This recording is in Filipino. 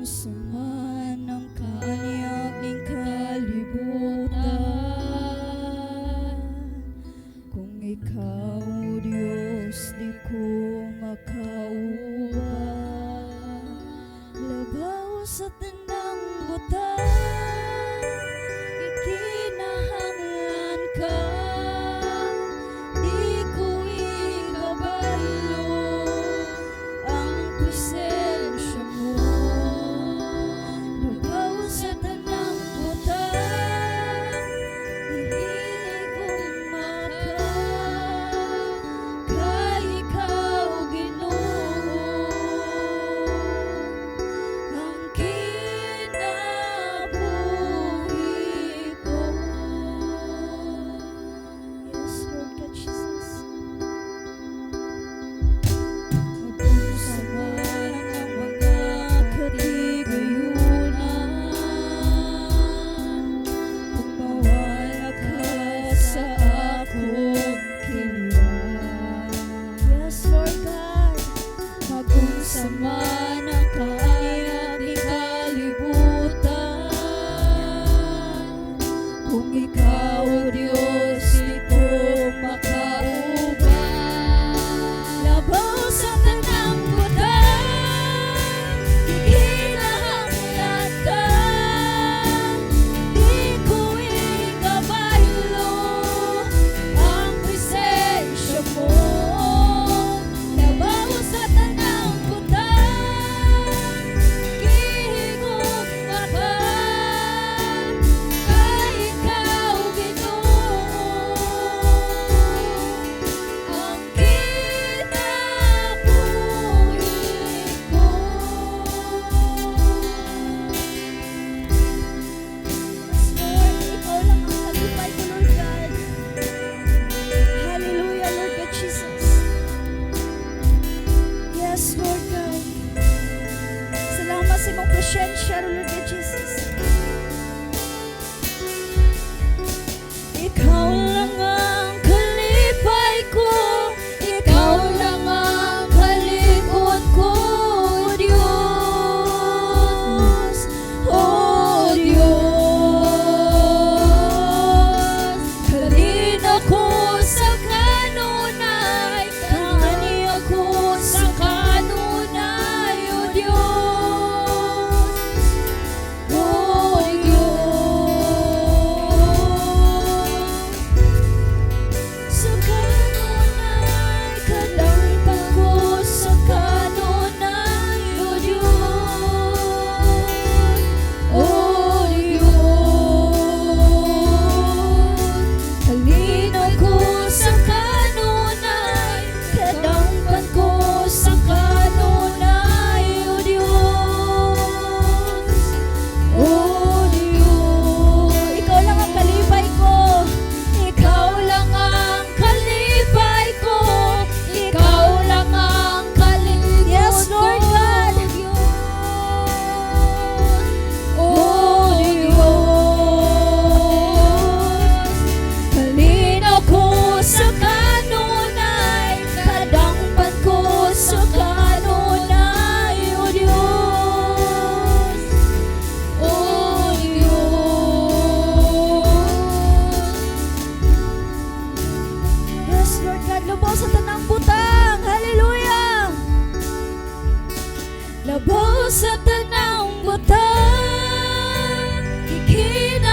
Sama ng kanyang kalibutan. Kung ikaw, Diyos, di ko makauwa. Labaw sa tanang butang, ikinahanglan ka. Di ko ikabalo ang presensya mo. Sa tanang butang, hihiling kong maka, kay ikaw, Ginoo, ang kinabuhi ko. Yes, Lord God Jesus. Mapunsama ng mga katigayunan. Sama ng kanyang kalibutan. Kung ikaw, Diyos, di ko makauban. Labaw sa tanang butang, ikinahanglan ka. Di ko ikabalo ang presensya mo. Labaw sa tanang mong presensya, Lord God Jesus. Ikaw lang ang kalipay ko, ikaw lang ang kalipot ko, Diyos, oh Diyos. Kalin ako sa kanunay, kani ako sa kanunay, oh Diyos. Labaw sa tanang butang, hallelujah. Labaw sa tanang butang, ikinahanglan